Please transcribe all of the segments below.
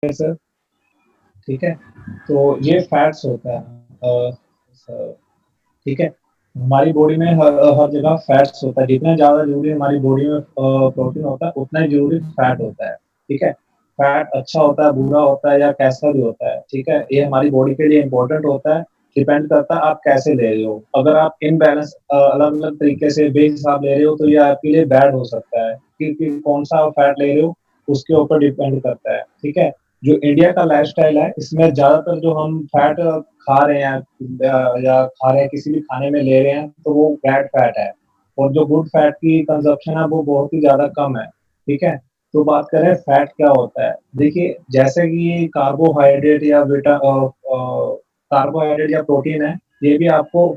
है सर, ठीक है? तो ये फैट्स होता है। ठीक है? हमारी बॉडी में हर जगह फैट्स होता है, जितना ज़्यादा ज़रूरी हमारी बॉडी में प्रोटीन होता है, उतना ही ज़रूरी फैट होता है, ठीक है? फैट अच्छा होता है, बुरा होता है या कैसा भी होता है, ठीक है? ये हमारी बॉडी के लिए इम्पोर्टेंट होता है, डिपेंड करता है आप कैसे ले रहे हो। अगर आप इम्बैलेंस अलग-अलग तरीके से बेहिसाब ले रहे हो, तो ये आपके लिए बैड हो सकता है, क्योंकि कौन-सा आप फैट ले रहे हो, उसके ऊपर डिपेंड करता है, ठीक है? जो इंडिया का लाइफ़स्टाइल है, इसमें ज़्यादातर जो हम फैट खा रहे हैं या खा रहे हैं, किसी भी खाने में ले रहे हैं, तो वो बैड फैट है और जो गुड फैट की कंज़म्पशन है, वो बहुत ही ज़्यादा कम है, ठीक है? तो बात करें फैट क्या होता है? देखिए, जैसे कि कार्बोहाइड्रेट या कार्बोहाइड्रेट या प्रोटीन है, ये भी आपको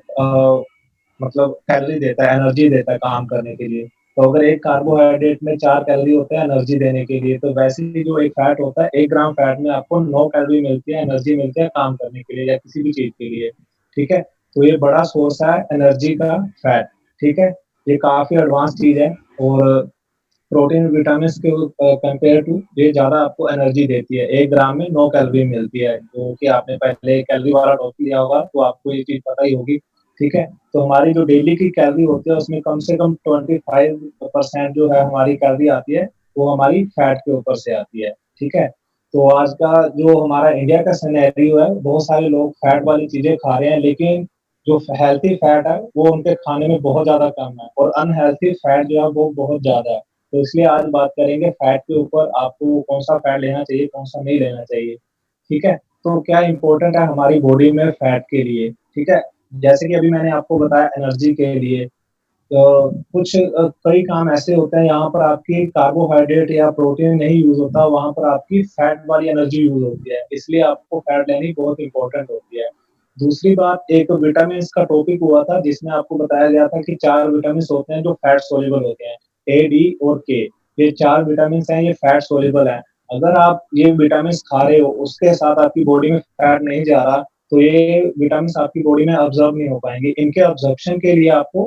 मतलब कैलोरी देता है, एनर्जी देता है काम करने के लिए। तो अगर एक कार्बोहाइड्रेट में 4 कैलोरी होता है एनर्जी देने के लिए, तो वैसे ही जो एक फैट होता है, 1 ग्राम फैट में आपको 9 कैलोरी मिलती है, एनर्जी मिलती है काम करने के लिए या किसी भी चीज़ के लिए, ठीक है? तो ये बड़ा सोर्स है एनर्जी का फैट, ठीक है? ये काफ़ी एडवांस चीज़ है और प्रोटीन विटामिन्स के कंपेयर टू ये ज़्यादा आपको एनर्जी देती है। 1 ग्राम में 9 कैलोरी मिलती है, जो कि आपने पहले कैलोरी वाला टॉपिक लिया होगा, तो आपको ये चीज़ पता ही होगी, ठीक है? तो हमारी जो डेली की कैलोरी होती है, उसमें कम से कम 25% जो है हमारी कैलोरी आती है, वो हमारी फैट के ऊपर से आती है, ठीक है? तो आज का जो हमारा इंडिया का सिनेरियो है, बहुत सारे लोग फैट वाली चीज़ें खा रहे हैं, लेकिन जो हेल्थी फैट है, वो उनके खाने में बहुत ज़्यादा कम है और अनहेल्थी फैट जो है, वो बहुत ज़्यादा है। तो इसलिए आज बात करेंगे फैट के ऊपर आपको कौन-सा फैट लेना चाहिए, कौन-सा नहीं लेना चाहिए, ठीक है? तो क्या इम्पोर्टेंट है हमारी बॉडी में फैट के लिए, ठीक है? जैसे कि अभी मैंने आपको बताया एनर्जी के लिए कुछ कई काम ऐसे होते हैं यहाँ पर आपकी कार्बोहाइड्रेट या प्रोटीन नहीं यूज़ होता, वहाँ पर आपकी फैट वाली एनर्जी यूज़ होती है, इसलिए आपको फैट लेनी बहुत इम्पोर्टेंट होती है। दूसरी बात एक विटामिन्स का टॉपिक हुआ था जिसमें आपको बताया गया था कि 4 विटामिन्स होते हैं जो फैट सॉल्युबल होते हैं, ए, डी और के। ये 4 विटामिन्स हैं, ये फैट सॉल्युबल हैं। अगर आप ये विटामिन्स खा रहे हो, उसके साथ आपकी बॉडी में फैट नहीं जा रहा, तो ये विटामिन्स आपकी बॉडी में अब्ज़ॉर्ब नहीं हो पाएँगे। इनके अब्ज़ॉर्प्शन के लिए आपको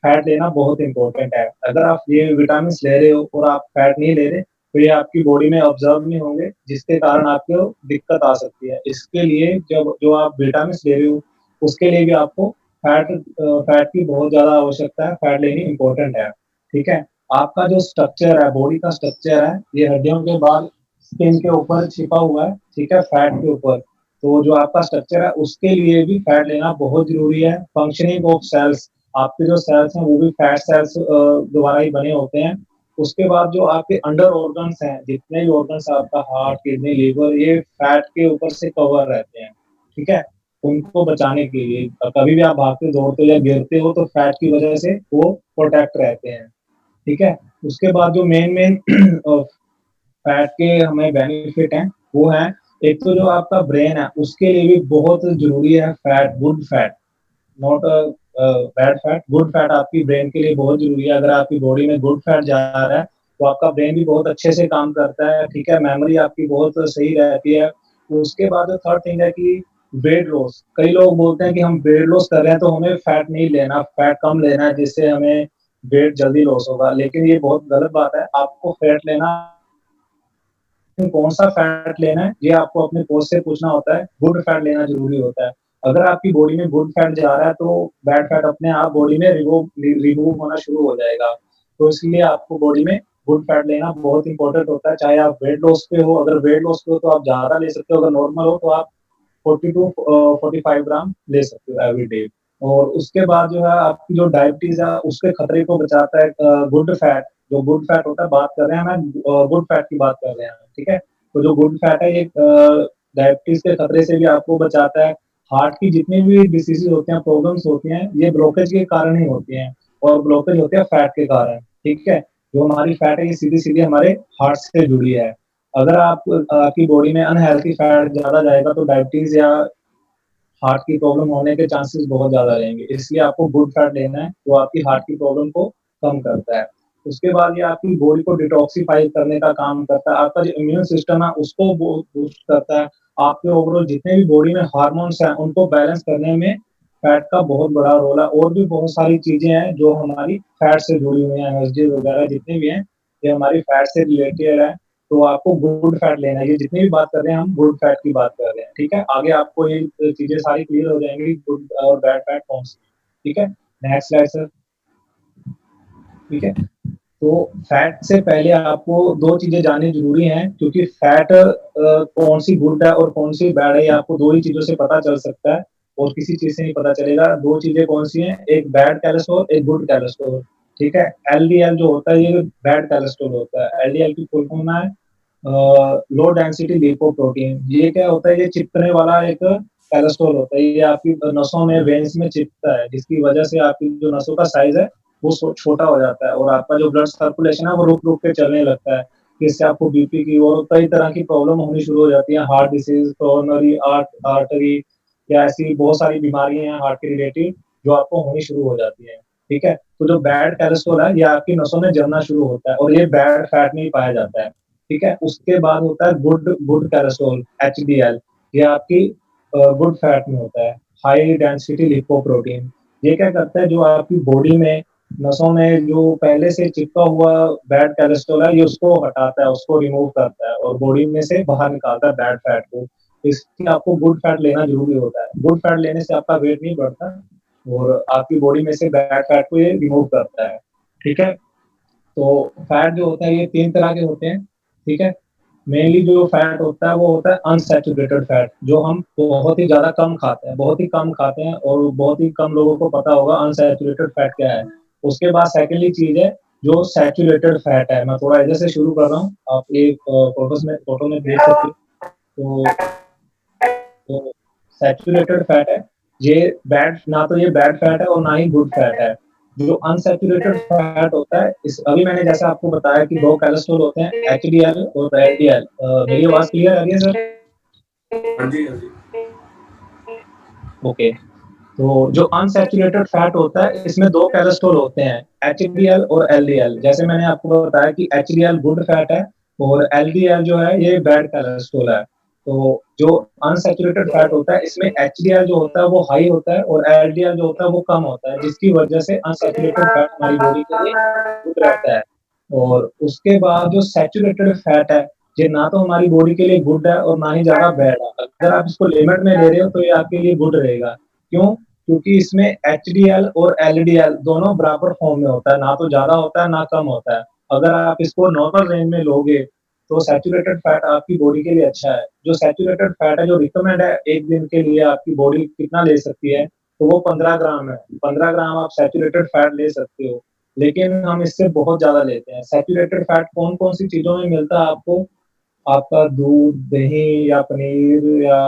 फैट लेना बहुत इम्पोर्टेंट है। अगर आप ये विटामिन्स ले रहे हो और आप फैट नहीं ले रहे, तो ये आपकी बॉडी में अब्ज़ॉर्ब नहीं होंगे, जिसके कारण आपको दिक्कत आ सकती है। इसके लिए जब जो आप विटामिन्स ले रहे हो, उसके लिए भी आपको फैट की बहुत ज़्यादा आवश्यकता है, फैट लेनी इम्पोर्टेंट है, ठीक है? आपका जो स्ट्रक्चर है, बॉडी का स्ट्रक्चर है, ये हड्डियों के बाद स्किन के ऊपर छिपा हुआ है, ठीक है? फैट के ऊपर। तो जो आपका स्ट्रक्चर है, उसके लिए भी फैट लेना बहुत ज़रूरी है। फंक्शनिंग ऑफ सेल्स आपके जो सेल्स हैं वो भी फैट सेल्स द्वारा ही बने होते हैं। उसके बाद जो आपके अंडर ऑर्गन्स हैं, जितने भी ऑर्गन्स आपका हार्ट, किडनी, लीवर ये फैट के ऊपर से कवर रहते हैं, ठीक है? उनको बचाने के लिए कभी भी आप भागते-दौड़ते हो या गिरते हो तो फैट की वजह से वो प्रोटेक्ट रहते हैं, ठीक है? उसके बाद जो मेन-मेन फैट के हमें बेनिफिट हैं, वो हैं एक तो जो आपका ब्रेन है, उसके लिए भी बहुत ज़रूरी है fat, good fat. Not bad fat, good fat आपकी ब्रेन के लिए बहुत ज़रूरी है। अगर आपकी बॉडी में गुड फैट जा रहा है, तो आपका ब्रेन भी बहुत अच्छे से काम करता है, ठीक है? मेमोरी आपकी बहुत सही रहती है। तो उसके बाद थर्ड थिंग है कि वेट लॉस। कई लोग बोलते हैं कि हम वेट लॉस कर रहे हैं, तो हमें फैट नहीं लेना, फैट कम लेना है, जिससे हमें वेट जल्दी लॉस होगा। लेकिन ये बहुत गलत बात है। आपको फैट लेना कौन-सा फैट लेना है, ये आपको अपने कोच से पूछना होता है, गुड फैट लेना ज़रूरी होता है। अगर आपकी बॉडी में गुड फैट जा रहा है, तो बैड फैट अपने आप बॉडी में रिमूव होना शुरू हो जाएगा। तो इसलिए आपको बॉडी में गुड फैट लेना बहुत इम्पोर्टेंट होता है, चाहे आप वेट लॉस पे हो, अगर वेट लॉस पे हो तो आप ज़्यादा ले सकते हो, अगर नॉर्मल हो तो आप 40 टू 45 ग्राम ले सकते हो एवरी डे। और उसके बाद जो है आपकी जो डायबिटीज़ है, उसके खतरे को बचाता है गुड फैट, जो गुड फैट होता है बात कर रहे हैं हम गुड फैट की बात कर रहे हैं, ठीक है? तो जो गुड फैट है ये डायबिटीज़ के खतरे से भी आपको बचाता है। हार्ट की जितनी भी डिसीज़ेज़ होती हैं, प्रॉब्लम्स होती हैं, ये ब्लॉकेज के कारण ही होती हैं और ब्लॉकेज होते हैं फैट के कारण, ठीक है? जो हमारी फैट है ये सीधी-सीधी हमारे हार्ट से जुड़ी है। अगर आपकी बॉडी में अनहेल्थी फैट ज़्यादा जाएगा तो डायबिटीज़ या हार्ट की प्रॉब्लम होने के चांसेस बहुत ज़्यादा रहेंगे। इसलिए आपको गुड फैट लेना है, जो आपकी हार्ट की प्रॉब्लम को कम करता है। उसके बाद ये आपकी बॉडी को डिटॉक्सिफ़ाई करने का काम करता है। आपका जो इम्यून सिस्टम है उसको बूस्ट करता है। आपके ओवरऑल जितने भी बॉडी में हार्मोन्स हैं, उनको बैलेंस करने में फैट का बहुत बड़ा रोल है और भी बहुत सारी चीज़ें हैं जो हमारी फैट से जुड़ी हुई हैं, एनर्जी वगैरह जितनी भी हैं, ये हमारी फैट से रिलेटेड है। तो आपको गुड फैट लेना है। ये जितनी भी बात कर रहे हैं हम गुड फैट की बात कर रहे हैं, ठीक है? आगे आपको ये चीज़ें सारी क्लियर हो जाएँगी गुड और बैड फैट कौन-सी है, ठीक है? Next slide sir. ठीक है? तो फैट से पहले आपको 2 चीज़ें जाननी ज़रूरी हैं क्योंकि फैट कौन-सी गुड है और कौन-सी बैड है, ये आपको 2 ही चीज़ों से पता चल सकता है और किसी चीज़ से नहीं पता चलेगा। 2 चीज़ें कौन-सी हैं, एक बैड कोलेस्ट्रॉल, एक गुड कोलेस्ट्रॉल, ठीक है? एलडीएल जो होता है ये बैड कोलेस्ट्रॉल होता है। एलडीएल की फुल फॉर्म है लो डेंसिटी लिपोप्रोटीन। ये क्या होता है, ये चिपकने वाला एक कोलेस्ट्रॉल होता है। ये आपकी नसों में, वेन्स में चिपकता है, जिसकी वजह से आपकी जो नसों का साइज़ है वो छोटा हो जाता है और आपका जो ब्लड सर्कुलेशन है वो रुक-रुक के चलने लगता है। इससे आपको बीपी की और कई तरह की प्रॉब्लम होनी शुरू हो जाती है, हार्ट डिसीज़, कोरोनरी आर्टरी या ऐसी बहुत सारी बीमारियाँ हैं हार्ट के रिलेटेड जो आपको होनी शुरू हो जाती हैं, ठीक है? तो जो बैड कोलेस्ट्रॉल है ये आपकी नसों में जमना शुरू होता है और ये बैड फैट में ही पाया जाता है, ठीक है? उसके बाद होता है गुड गुड कोलेस्ट्रॉल एचडीएल, ये आपकी गुड फैट में होता है, हाई डेंसिटी लिपोप्रोटीन। ये क्या करता है, जो आपकी बॉडी में नसों में जो पहले से चिपका हुआ बैड कोलेस्ट्रॉल है, ये उसको हटाता है, उसको रिमूव करता है और बॉडी में से बाहर निकालता है बैड फैट को। इसलिए आपको गुड फैट लेना ज़रूरी होता है। गुड फैट लेने से आपका वेट नहीं बढ़ता और आपकी बॉडी में से बैड फैट को ये रिमूव करता है, ठीक है? तो फैट जो होता है ये 3 तरह के होते हैं, ठीक है? मेनली जो फैट होता है वो होता है अनसैचुरेटेड फैट, जो हम बहुत ही ज़्यादा कम खाते हैं, बहुत ही कम खाते हैं और बहुत ही कम लोगों को पता होगा अनसैचुरेटेड फैट क्या है। उसके बाद सेकंडली चीज़ है जो सैचुरेटेड फैट है। मैं थोड़ा इधर से शुरू कर रहा हूँ, आप ये फ़ोटो में देख सकते हो। तो सैचुरेटेड फैट है, ये बैड ना तो ये बैड फैट है और ना ही गुड फैट है। जो अनसैचुरेटेड फैट होता है इस अभी मैंने जैसे आपको बताया कि 2 कोलेस्ट्रॉल होते हैं एचडीएल और एलडीएल। मेरी आवाज़ क्लियर आ रही है सर? हाँ जी, हाँ जी। ओके। तो जो अनसैचुरेटेड फैट होता है इसमें 2 कोलेस्ट्रॉल होते हैं, एचडीएल और एलडीएल। जैसे मैंने आपको बताया कि एचडीएल गुड फैट है और एलडीएल जो है ये बैड कोलेस्ट्रॉल है। तो जो अनसैचुरेटेड फैट होता है इसमें एचडीएल जो होता है वो हाई होता है और एलडीएल जो होता है वो कम होता है, जिसकी वजह से अनसैचुरेटेड फैट हमारी बॉडी के लिए गुड रहता है। और उसके बाद जो सैचुरेटेड फैट है, ये ना तो हमारी बॉडी के लिए गुड है और ना ही ज़्यादा बैड है। अगर आप इसको लिमिट में ले रहे हो तो ये आपके लिए गुड रहेगा। क्यों? क्योंकि इसमें एचडीएल और एलडीएल दोनों बराबर फॉर्म में होता है, ना तो ज़्यादा होता है, ना कम होता है। अगर आप इसको नॉर्मल रेंज में लोगे, तो सैचुरेटेड फैट आपकी बॉडी के लिए अच्छा है। जो सैचुरेटेड फैट है, जो रिकमेंड है 1 दिन के लिए आपकी बॉडी कितना ले सकती है, तो वो 15 ग्राम है। 15 ग्राम आप सैचुरेटेड फैट ले सकते हो, लेकिन हम इससे बहुत ज़्यादा लेते हैं। सैचुरेटेड फैट कौन-कौन सी चीज़ों में मिलता है आपको? आपका दूध, दही या पनीर या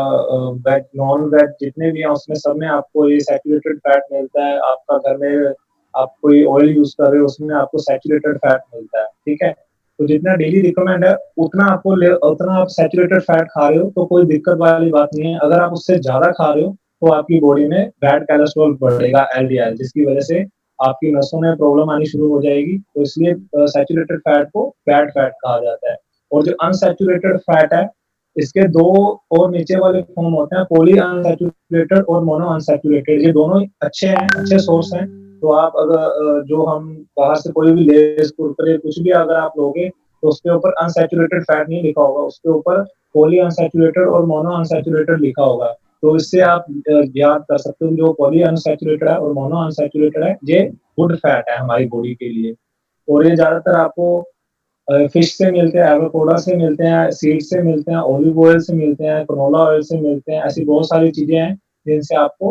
वेज नॉन-वेज जितने भी हैं उसमें सब में आपको ये सैचुरेटेड फैट मिलता है। आपका घर में आप कोई ऑयल यूज़ कर रहे हो उसमें आपको सैचुरेटेड फैट मिलता है, ठीक है? तो जितना डेली रिकमेंड है उतना आप सैचुरेटेड फैट खा रहे हो तो कोई दिक्कत वाली बात नहीं है। अगर आप उससे ज़्यादा खा रहे हो तो आपकी बॉडी में बैड कोलेस्ट्रॉल बढ़ेगा एलडीएल, जिसकी वजह से आपकी नसों में प्रॉब्लम आनी शुरू हो जाएगी। तो इसलिए सैचुरेटेड फैट को बैड फैट कहा जाता है। और जो अनसैचुरेटेड फैट है, इसके 2 और नीचे वाले फॉर्म होते हैं, पॉली अनसैचुरेटेड और मोनो अनसैचुरेटेड। ये दोनों ही अच्छे हैं, अच्छे सोर्स हैं। तो आप अगर जो हम बाहर से कोई भी लेज़, कुरकुरे कुछ भी अगर आप लोगे, तो उसके ऊपर अनसैचुरेटेड फैट नहीं लिखा होगा, उसके ऊपर पॉली अनसैचुरेटेड और मोनो अनसैचुरेटेड लिखा होगा। तो इससे आप याद कर सकते हो जो पॉली अनसैचुरेटेड है और मोनो अनसैचुरेटेड है, ये गुड फैट है हमारी बॉडी के लिए। और ये ज़्यादातर आपको फिश से मिलते हैं, एवोकाडो से मिलते हैं, सीड्स से मिलते हैं, ऑलिव ऑयल से मिलते हैं, कैनोला ऑयल से मिलते हैं। ऐसी बहुत सारी चीज़ें हैं, जिनसे आपको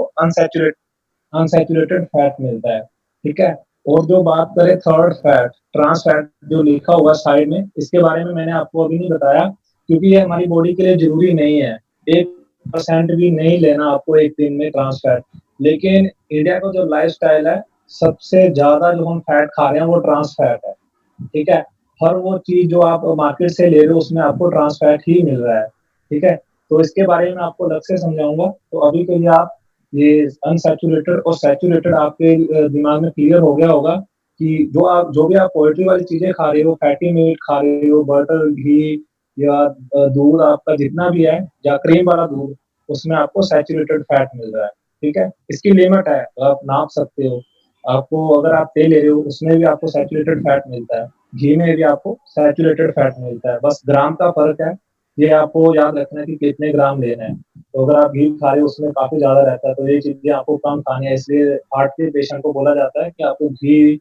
अनसैचुरेटेड फैट मिलता है, ठीक है? और जो बात करें थर्ड फैट, ट्रांस फैट जो लिखा हुआ है साइड में, इसके बारे में मैंने आपको अभी नहीं बताया क्योंकि ये हमारी बॉडी के लिए ज़रूरी नहीं है। 1% भी नहीं लेना आपको 1 दिन में ट्रांस फैट। लेकिन इंडिया का जो लाइफ़स्टाइल है, सबसे ज़्यादा जो हम फैट खा रहे हैं वो ट्रांस फैट है, ठीक है? हर वो चीज़ जो आप मार्केट से ले रहे हो उसमें आपको ट्रांस फैट ही मिल रहा है, ठीक है? तो इसके बारे में आपको अलग से समझाऊँगा। तो अभी के लिए आप ये अनसैचुरेटेड और सैचुरेटेड आपके दिमाग में क्लियर हो गया होगा कि जो भी आप पोल्ट्री वाली चीज़ें खा रहे हो, फैटी मीट खा रहे हो, बटर, घी या दूध आपका जितना भी है या क्रीम वाला दूध, उसमें आपको सैचुरेटेड फैट मिल रहा है, ठीक है? इसकी लिमिट है, आप नाप सकते हो। आपको अगर आप तेल ले रहे हो उसमें भी आपको सैचुरेटेड फैट मिलता है। घी में भी आपको सैचुरेटेड फैट मिलता है, बस ग्राम का फ़र्क है। ये आपको याद रखना है कि कितने ग्राम लेना है। तो अगर आप घी खा रहे हो उसमें काफ़ी ज़्यादा रहता है, तो ये चीज़ें आपको कम खानी है, इसलिए हार्ट के पेशेंट को बोला जाता है कि आपको घी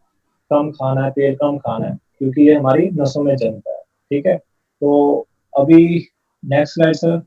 कम खाना है, तेल कम खाना है, क्योंकि ये हमारी नसों में जमता है, ठीक है? तो अभी नेक्स्ट स्लाइड सर।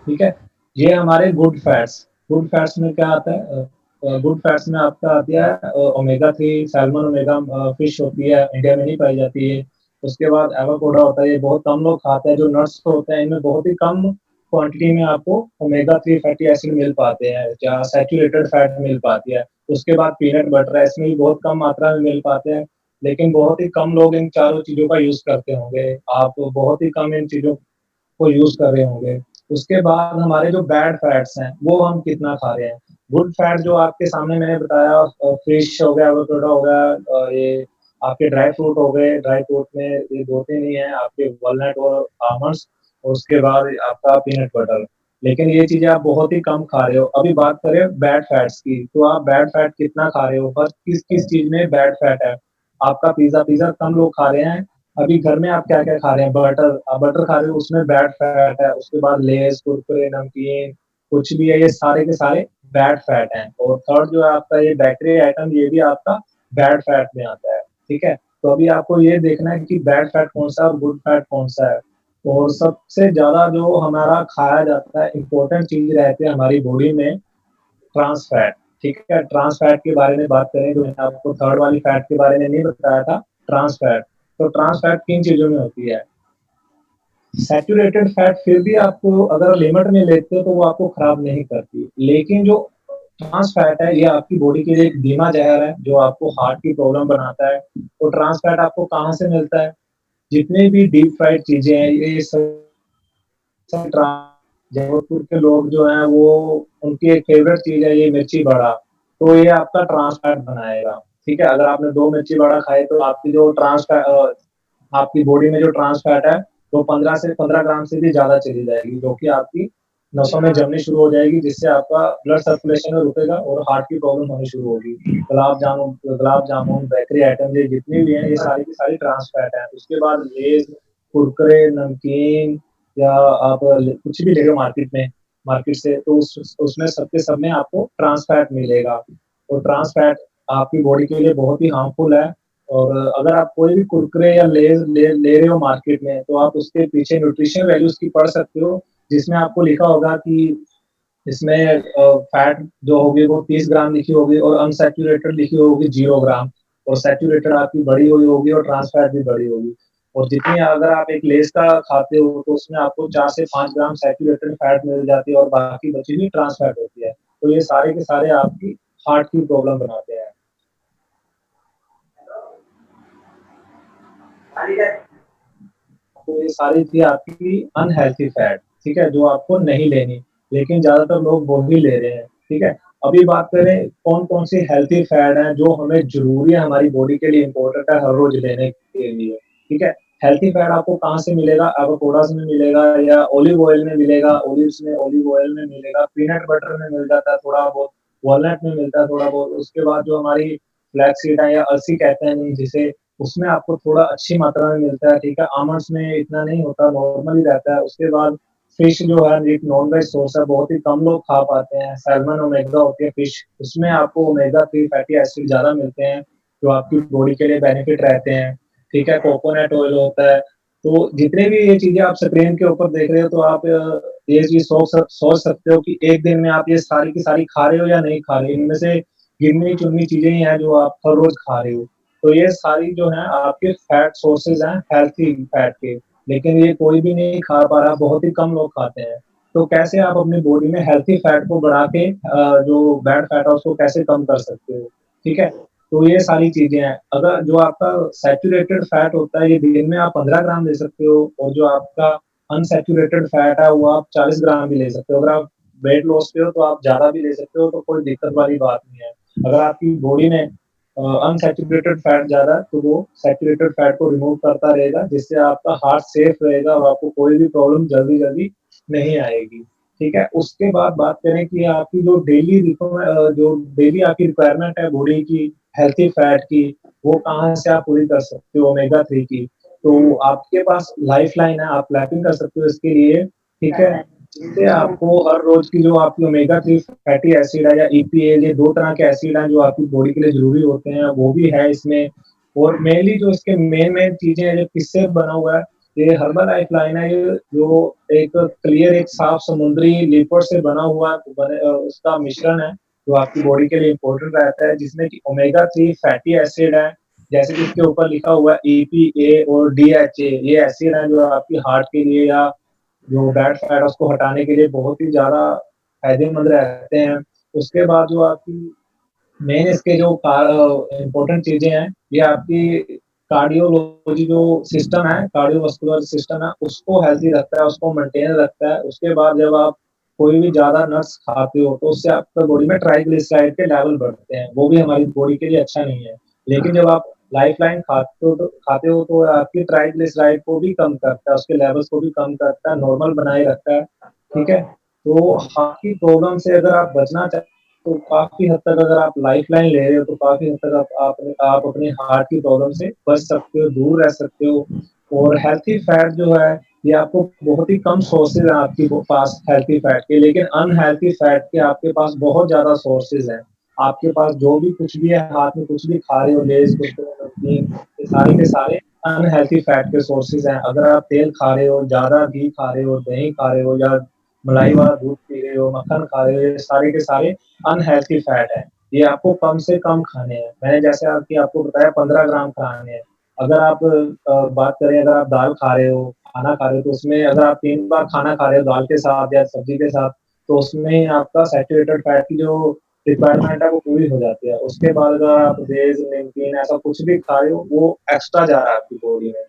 ठीक है? ये हमारे गुड फैट्स में क्या आता है? गुड फैट्स में आपका आता है ओमेगा 3 सैल्मन ओमेगा फिश होती है, इंडिया में नहीं पाई जाती है। उसके बाद एवोकाडो होता है, ये बहुत कम लोग खाते हैं। जो नट्स होते हैं, इनमें बहुत ही कम क्वांटिटी में आपको ओमेगा 3 फैटी एसिड मिल पाते हैं, या सैचुरेटेड फैट मिल पाती है। उसके बाद पीनट बटर है, इसमें भी बहुत कम मात्रा में मिल पाते हैं, लेकिन बहुत ही कम लोग इन चारों चीज़ों का यूज़ करते होंगे। आप बहुत ही कम इन चीज़ों को यूज़ कर रहे होंगे। उसके बाद हमारे जो बैड फैट्स हैं, वो हम कितना खा रहे हैं। गुड फैट जो आपके सामने मैंने बताया, फिश हो गया, एवोकाडो हो गया, ये आपके ड्राई फ्रूट हो गए। ड्राई फ्रूट में ये 2-3 ही हैं, आपके वॉलनट और आलमंड्स, और उसके बाद आपका पीनट बटर। लेकिन ये चीज़ें आप बहुत ही कम खा रहे हो। अभी बात करें बैड फैट्स की, तो आप बैड फैट कितना खा रहे हो? बस किस-किस चीज़ में बैड फैट है? आपका पिज़्ज़ा कम लोग खा रहे हैं। अभी घर में आप क्या-क्या खा रहे हैं? बटर, आप बटर खा रहे हो, उसमें बैड फैट है। उसके बाद लेज़, कुरकुरे, नमकीन, कुछ भी है, ये सारे के सारे बैड फैट हैं। और थर्ड जो है आपका ये बेकरी आइटम, ये भी आपका बैड फैट में आता है, ठीक है? तो अभी आपको ये देखना है कि बैड फैट कौन-सा है और गुड फैट कौन-सा है। और सबसे ज़्यादा जो हमारा खाया जाता है, इम्पोर्टेंट चीज़ रहती है हमारी बॉडी में, ट्रांस फैट, ठीक है? ट्रांस फैट के बारे में बात करें, जो मैंने आपको थर्ड वाली फैट के बारे में नहीं बताया था, ट्रांस फैट। तो ट्रांस फैट किन चीज़ों में होती है? सैचुरेटेड फैट फिर भी आपको अगर लिमिट में लेते हो तो वो आपको खराब नहीं करती। लेकिन जो ट्रांस फैट है, ये आपकी बॉडी के लिए एक धीमा ज़हर है, जो आपको हार्ट की प्रॉब्लम बनाता है। तो ट्रांस फैट आपको कहाँ से मिलता है? जितने भी डीप फ्राइड चीज़ें हैं, ये सब ट्रा जबलपुर के लोग जो हैं, वो उनकी एक फ़ेवरेट चीज़ है ये मिर्ची बड़ा, तो ये आपका ट्रांस फैट बनाएगा, ठीक है? अगर आपने 2 मिर्ची बड़ा खाए तो आपकी जो आपकी बॉडी में जो ट्रांस फैट है, वो 15 ग्राम से भी ज़्यादा चली जाएगी, जो कि आपकी नसों में जमनी शुरू हो जाएगी, जिससे आपका ब्लड सर्कुलेशन रुकेगा और हार्ट की प्रॉब्लम होनी शुरू होगी। गुलाब जामुन, बेकरी आइटम, ये जितनी भी हैं, ये सारी की सारी ट्रांस फैट हैं। उसके बाद लेज़, कुरकुरे, नमकीन, या आप कुछ भी ले रहे हो मार्केट से, तो उसमें सब के सब में आपको ट्रांस फैट मिलेगा। और ट्रांस फैट आपकी बॉडी के लिए बहुत ही हार्मफुल है। और अगर आप कोई भी कुरकुरे या लेज़ ले रहे हो मार्केट में, तो आप उसके पीछे न्यूट्रिशन वैल्यू उसकी पढ़ सकते हो, जिसमें आपको लिखा होगा कि इसमें फैट जो होगी वो 30 ग्राम लिखी होगी, और अनसैचुरेटेड लिखी होगी 0 ग्राम, और सैचुरेटेड आपकी बढ़ी हुई होगी और ट्रांस फैट भी बढ़ी होगी। और जितनी अगर आप एक लेज़ का खाते हो, तो उसमें आपको 4 से 5 ग्राम सैचुरेटेड फैट मिल जाती है, और बाकी बची हुई ट्रांस फैट होती है। तो ये सारे के सारे आपकी हार्ट की प्रॉब्लम बनाते हैं। तो ये सारी थी आपकी अनहेल्थी फैट, ठीक है? जो आपको नहीं लेनी, लेकिन ज़्यादातर लोग वो भी ले रहे हैं, ठीक है? अभी बात करें कौन-कौन सी हेल्थी फैट हैं, जो हमें ज़रूरी है, हमारी बॉडी के लिए इम्पोर्टेंट है हर रोज़ लेने के लिए, ठीक है? हेल्थी फैट आपको कहाँ से मिलेगा? एवोकाडोज़ में मिलेगा, या ऑलिव ऑयल में मिलेगा, ऑलिव ऑयल में मिलेगा, पीनट बटर में मिल जाता है थोड़ा बहुत, वॉलनट में मिलता है थोड़ा बहुत। उसके बाद जो हमारी फ्लैक्स सीड है, या अलसी कहते हैं हम जिसे, उसमें आपको थोड़ा अच्छी मात्रा में मिलता है, ठीक है? आमंड्स में इतना नहीं होता, नॉर्मल ही रहता है। उसके बाद फिश जो है एक नॉन-वेज सोर्स है, बहुत ही कम लोग खा पाते हैं। सैल्मन ओमेगा होती है फिश, उसमें आपको ओमेगा 3 फैटी एसिड ज़्यादा मिलते हैं, जो आपकी बॉडी के लिए बेनिफिट रहते हैं, ठीक है? कोकोनट ऑयल होता है। तो जितने भी ये चीज़ें आप स्क्रीन के ऊपर देख रहे हो, तो आप ये चीज़ सोच सकते हो कि एक दिन में आप ये सारी की सारी खा रहे हो या नहीं खा रहे हो। इनमें से गिनी-चुनी चीज़ें ही हैं जो आप हर रोज़ खा रहे हो। तो ये सारी जो हैं आपके फैट सोर्सेज़ हैं हेल्थी फैट के, लेकिन ये कोई भी नहीं खा पा रहा, बहुत ही कम लोग खाते हैं। तो कैसे आप अपनी बॉडी में हेल्थी फैट को बढ़ा के जो बैड फैट है उसको कैसे कम कर सकते हो, ठीक है? तो ये सारी चीज़ें हैं। अगर जो आपका सैचुरेटेड फैट होता है, ये दिन में आप 15 ग्राम ले सकते हो, और जो आपका अनसैचुरेटेड फैट है वो आप 40 ग्राम भी ले सकते हो। अगर आप वेट लॉस पे हो तो आप ज़्यादा भी ले सकते हो, तो कोई दिक्कत वाली बात नहीं है। अगर आपकी बॉडी में अनसैचुरेटेड फैट ज़्यादा है, तो वो सैचुरेटेड फैट को रिमूव करता रहेगा, जिससे आपका हार्ट सेफ रहेगा और आपको कोई भी प्रॉब्लम जल्दी-जल्दी नहीं आएगी, ठीक है? उसके बाद बात करें कि आपकी जो डेली आपकी रिक्वायरमेंट है बॉडी की, हेल्थी फैट की, वो कहाँ से आप पूरी कर सकते हो ओमेगा 3 की। तो आपके पास लाइफ़लाइन है, आप लैपिंग कर सकते हो इसके लिए, ठीक है? जिससे आपको हर रोज़ की जो आपकी ओमेगा 3 फैटी एसिड है या ईपीए, ये 2 तरह के एसिड हैं जो आपकी बॉडी के लिए ज़रूरी होते हैं, वो भी है इसमें। और मेनली जो इसके मेन-मेन चीज़ें हैं, ये किससे बना हुआ है, ये हर्बल लाइफ़लाइन है, ये जो एक क्लियर एक साफ समुद्री लिपिड से बना हुआ उसका मिश्रण है, जो आपकी बॉडी के लिए इम्पोर्टेंट रहता है, जिसमें कि ओमेगा 3 फैटी एसिड है, जैसे कि इसके ऊपर लिखा हुआ है ईपीए और डीएचए, ये एसिड हैं जो आपकी हार्ट के लिए या जो बैड फैट है उसको हटाने के लिए बहुत ही ज़्यादा फ़ायदेमंद रहते हैं। उसके बाद जो आपकी मेन इसके जो इम्पोर्टेंट चीज़ें हैं, ये आपकी कार्डियोलॉजी जो सिस्टम है, कार्डियोवास्कुलर सिस्टम है, उसको हेल्दी रखता है, उसको मेंटेन रखता है। उसके बाद जब आप कोई भी ज़्यादा नट्स खाते हो, तो उससे आपका बॉडी में ट्राइग्लिसराइड के लेवल बढ़ते हैं, वो भी हमारी बॉडी के लिए अच्छा नहीं है। लेकिन जब आप लाइफ़लाइन खाते हो तो आपकी ट्राइग्लिसराइड को भी कम करता है, उसके लेवल्स को भी कम करता है, नॉर्मल बनाए रखता है, ठीक है? तो हार्ट की प्रॉब्लम से अगर आप बचना तो काफ़ी हद तक अगर आप लाइफ़लाइन ले रहे हो, तो काफ़ी हद तक आप अपने हार्ट की प्रॉब्लम से बच सकते हो, दूर रह सकते हो। और हेल्थी फैट जो है, ये आपको बहुत ही कम सोर्सेज़ हैं आपके पास हेल्थी फैट के, लेकिन अनहेल्थी फैट के आपके पास बहुत ज़्यादा सोर्सेज़ हैं। आपके पास जो भी कुछ भी है, हाथ में कुछ भी खा रहे हो, लेज़, कुरकुरे, नमकीन, ये सारे के सारे अनहेल्थी फैट के सोर्सेज़ हैं। अगर आप तेल खा रहे हो, ज़्यादा घी खा रहे हो, दही खा रहे हो या मलाई वाला दूध पी रहे हो, मक्खन खा रहे हो, ये सारे के सारे अनहेल्थी फैट है। ये आपको कम से कम खाने हैं। मैंने जैसे आपको बताया 15 ग्राम खाने हैं। अगर आप बात करें अगर आप दाल खा रहे हो, खाना खा रहे हो तो उसमें अगर आप 3 बार खाना खा रहे हो दाल के साथ या सब्ज़ी के साथ, तो उसमें आपका सैचुरेटेड फैट की जो रिक्वायरमेंट है वो पूरी हो जाती है। उसके बाद अगर आप लेज़, नमकीन ऐसा कुछ भी खा रहे हो, वो एक्स्ट्रा जा रहा है आपकी बॉडी में,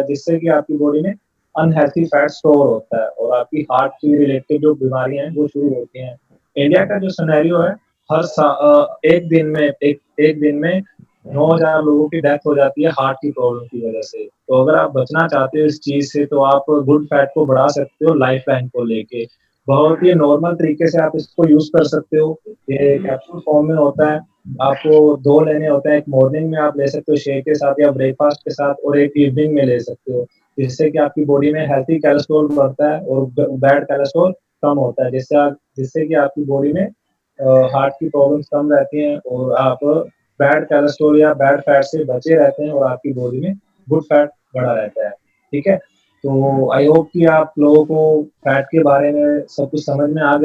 जिससे कि आपकी बॉडी में अनहेल्थी फैट स्टोर होता है और आपकी हार्ट से रिलेटेड जो बीमारियाँ हैं, वो शुरू होती हैं। इंडिया का जो सिनेरियो है, एक दिन में 9,000 लोगों की डेथ हो जाती है हार्ट की प्रॉब्लम की वजह से। तो अगर आप बचना चाहते हो इस चीज़ से तो आप गुड फैट को बढ़ा सकते हो लाइफ़लाइन को लेके। बहुत ही नॉर्मल तरीके से आप इसको यूज़ कर सकते हो। ये कैप्सूल फॉर्म में होता है। आपको 2 लेने होते हैं, एक मॉर्निंग में आप ले सकते हो शेक के साथ या ब्रेकफ़ास्ट के साथ और एक इवनिंग में ले सकते हो। जिससे कि आपकी बॉडी में हेल्थी कोलेस्ट्रॉल बढ़ता है और बैड कोलेस्ट्रॉल कम होता है, जिससे कि आपकी बॉडी में हार्ट की प्रॉब्लम्स कम रहती हैं और आप बैड कोलेस्ट्रॉल या बैड फैट से बचे रहते हैं और आपकी बॉडी में गुड फैट बढ़ा रहता है, ठीक है? तो आई होप कि आप लोगों को फैट के बारे में सब कुछ समझ में आ गया